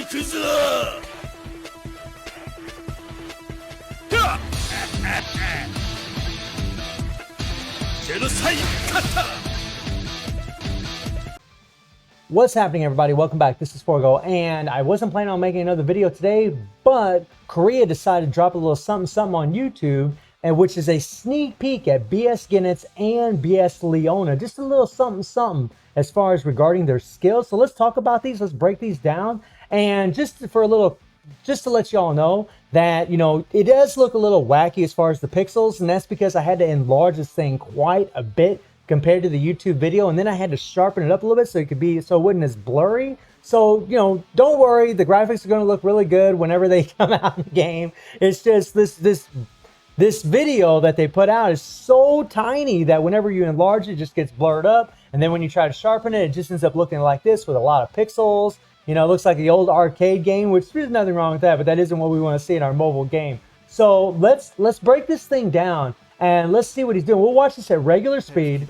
行くぞジェノサイ勝った What's happening, everybody? Welcome back. This is Forgo, and I wasn't planning on making another video today, but Korea decided to drop a little something on YouTube, and which is a sneak peek at BS Goenitz and BS Leona. Just a little something as far as regarding their skills. So let's talk about these. Let's break these down, and just to let y'all know that, you know, it does look a little wacky as far as the pixels, and that's because I had to enlarge this thing quite a bit compared to the YouTube video, and then I had to sharpen it up a little bit so it wouldn't as blurry. So, you know, don't worry, the graphics are going to look really good whenever they come out in the game. It's just this video that they put out is so tiny that whenever you enlarge it, it just gets blurred up, and then when you try to sharpen it, it just ends up looking like this with a lot of pixels. You know, it looks like the old arcade game, which there's nothing wrong with that, but that isn't what we want to see in our mobile game. So let's break this thing down and let's see what he's doing. We'll watch this at regular speed.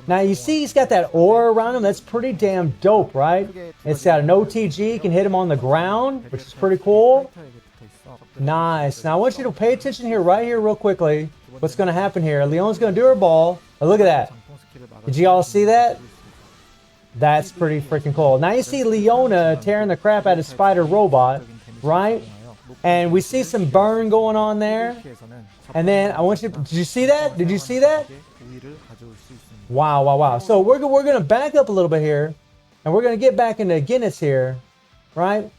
Now you see he's got that aura around him. That's pretty damn dope, right? It's got an OTG. You can hit him on the ground, which is pretty cool. Nice. Now I want you to pay attention here, right here, real quickly. What's going to happen here? Leona's going to do her ball. Oh, look at that. Did you all see that? That's pretty freaking cool. Now you see Leona tearing the crap out of Spider Robot, right? And we see some burn going on there. And then I want you to, did you see that? Did you see that? Wow. So we're going to back up a little bit here, and we're going to get back into Goenitz here, right?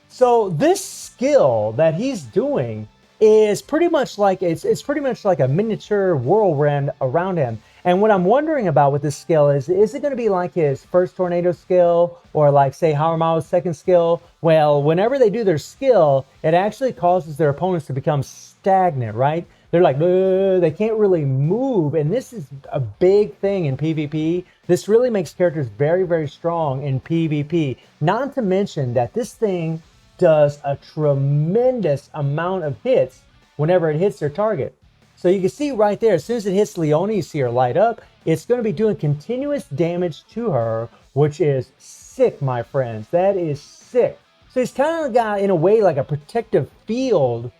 So this skill that he's doing is pretty much like, it's pretty much like a miniature whirlwind around him. And what I'm wondering about with this skill is it going to be like his first tornado skill, or like, say, Harumao's second skill? Well, whenever they do their skill, it actually causes their opponents to become stagnant, right? They're like, they can't really move. And this is a big thing in PvP. This really makes characters very, very strong in PvP. Not to mention that this thing does a tremendous amount of hits whenever it hits their target. So you can see right there, as soon as it hits Leona, you see her light up. It's going to be doing continuous damage to her, which is sick, my friends. That is sick. So he's kind of got, in a way, like a protective field.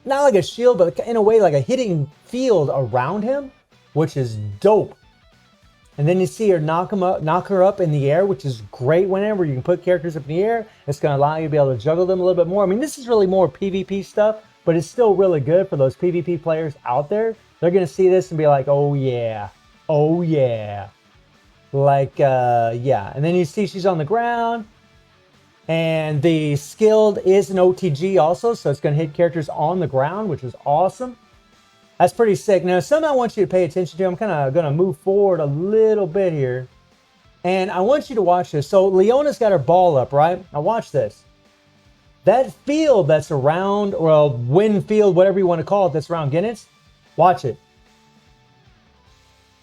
Not like a shield, but in a way like a hitting field around him, which is dope. And then you see her knock her up in the air, which is great. Whenever you can put characters up in the air, it's going to allow you to be able to juggle them a little bit more. I mean, this is really more PvP stuff, but it's still really good for those PvP players out there. They're going to see this and be like, oh yeah. Like, yeah. And then you see she's on the ground. And the skilled is an OTG also, so it's going to hit characters on the ground, which is awesome. That's pretty sick. Now, something I want you to pay attention to, I'm kind of going to move forward a little bit here. And I want you to watch this. So Leona's got her ball up, right? Now watch this. That field that's around, well, wind field, whatever you want to call it, that's around Goenitz, watch it.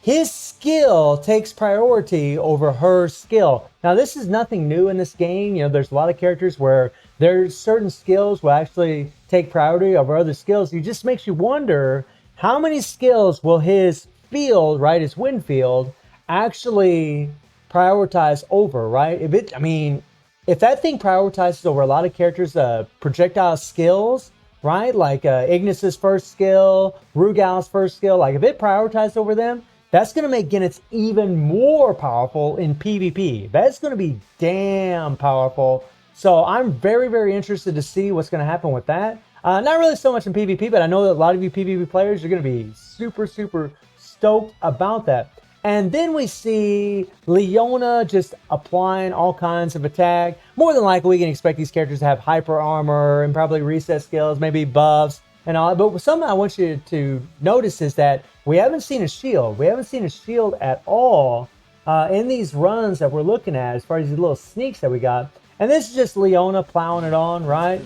His skill takes priority over her skill. Now, this is nothing new in this game. You know, there's a lot of characters where there's certain skills will actually take priority over other skills. It just makes you wonder, how many skills will his field, right, his wind field, actually prioritize over, right? If that thing prioritizes over a lot of characters' projectile skills, right, like Ignis's first skill, Rugal's first skill, like if it prioritizes over them, that's going to make Goenitz even more powerful in PvP. That's going to be damn powerful. So I'm very, very interested to see what's going to happen with that. Not really so much in PvP, but I know that a lot of you PvP players are going to be super, super stoked about that. And then we see Leona just applying all kinds of attack. More than likely, we can expect these characters to have hyper armor and probably reset skills, maybe buffs and all. But something I want you to notice is that we haven't seen a shield. We haven't seen a shield at all in these runs that we're looking at, as far as these little sneaks that we got. And this is just Leona plowing it on, right?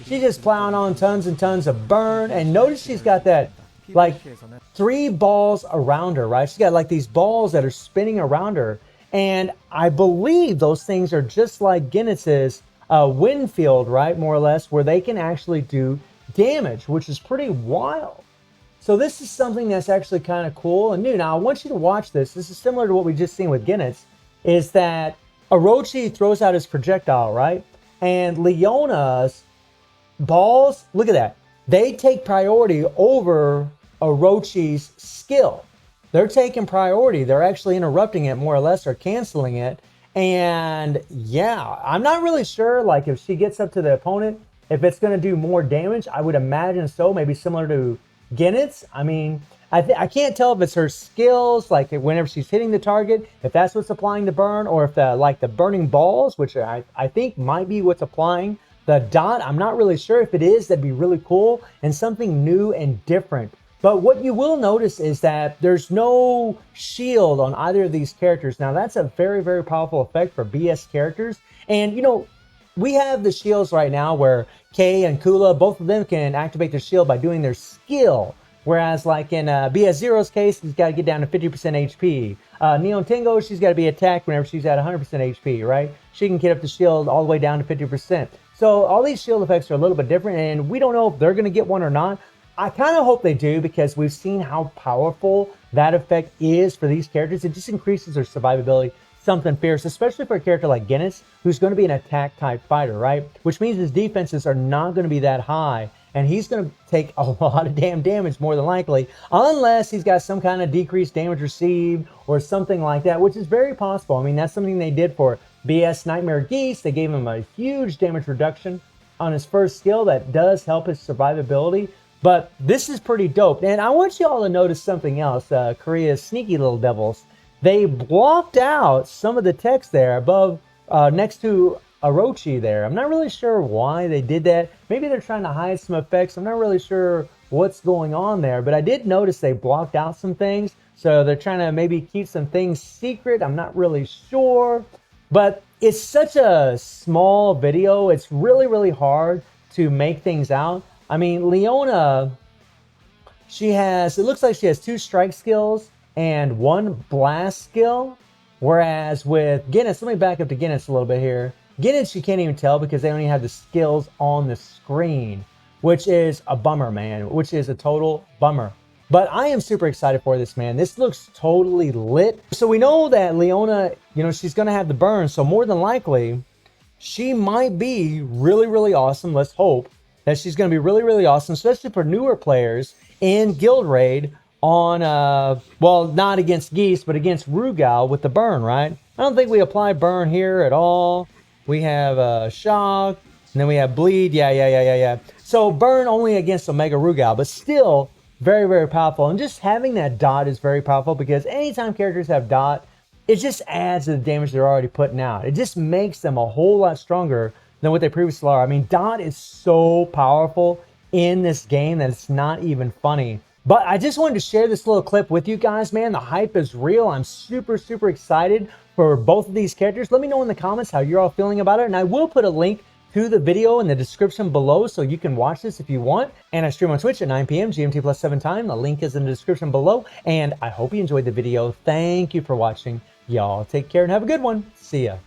She's just plowing on tons and tons of burn. And notice she's got that, like, 3 balls around her, right? She's got like these balls that are spinning around her. And I believe those things are just like Goenitz's wind field, right? More or less, where they can actually do damage, which is pretty wild. So this is something that's actually kind of cool and new. Now, I want you to watch this. This is similar to what we just seen with Goenitz, is that Orochi throws out his projectile, right? And Leona's balls, look at that. They take priority over Orochi's skill. They're taking priority. They're actually interrupting it more or less, or canceling it. And yeah, I'm not really sure, like, if she gets up to the opponent, if it's going to do more damage. I would imagine so, maybe similar to Goenitz. I mean, I can't tell if it's her skills, like whenever she's hitting the target, if that's what's applying the burn, or if the burning balls, which I think might be what's applying the dot. I'm not really sure. If it is, that'd be really cool and something new and different. But what you will notice is that there's no shield on either of these characters. Now, that's a very, very powerful effect for BS characters. And, you know, we have the shields right now where Kay and Kula, both of them can activate their shield by doing their skill. Whereas, like in BS Zero's case, he's got to get down to 50% HP. Neon Tengo, she's got to be attacked whenever she's at 100% HP, right? She can get up the shield all the way down to 50%. So all these shield effects are a little bit different, and we don't know if they're going to get one or not. I kind of hope they do, because we've seen how powerful that effect is for these characters. It just increases their survivability something fierce, especially for a character like Goenitz, who's going to be an attack type fighter, right? Which means his defenses are not going to be that high, and he's going to take a lot of damn damage more than likely, unless he's got some kind of decreased damage received or something like that, which is very possible. I mean, that's something they did for BS Nightmare Geese. They gave him a huge damage reduction on his first skill that does help his survivability. But this is pretty dope. And I want you all to notice something else. Korea's sneaky little devils. They blocked out some of the text there above, next to Orochi there. I'm not really sure why they did that. Maybe they're trying to hide some effects. I'm not really sure what's going on there. But I did notice they blocked out some things. So they're trying to maybe keep some things secret. I'm not really sure. But it's such a small video. It's really, really hard to make things out. I mean, Leona, it looks like she has 2 strike skills and 1 blast skill. Whereas with Goenitz, let me back up to Goenitz a little bit here. Goenitz, you can't even tell because they only have the skills on the screen, which is a bummer, man, which is a total bummer. But I am super excited for this, man. This looks totally lit. So we know that Leona, you know, she's going to have the burn. So more than likely, she might be really, really awesome. Let's hope that she's going to be really, really awesome, especially for newer players in Guild Raid on, well, not against Geese, but against Rugal with the burn, right? I don't think we apply burn here at all. We have shock, and then we have bleed. Yeah. So burn only against Omega Rugal, but still very, very powerful. And just having that dot is very powerful, because anytime characters have dot, it just adds to the damage they're already putting out. It just makes them a whole lot stronger than what they previously are. I mean, dot is so powerful in this game that it's not even funny. But I just wanted to share this little clip with you guys, man. The hype is real. I'm super, super excited for both of these characters. Let me know in the comments how you're all feeling about it. And I will put a link to the video in the description below so you can watch this if you want. And I stream on Twitch at 9 p.m. GMT plus 7 time. The link is in the description below. And I hope you enjoyed the video. Thank you for watching. Y'all take care and have a good one. See ya.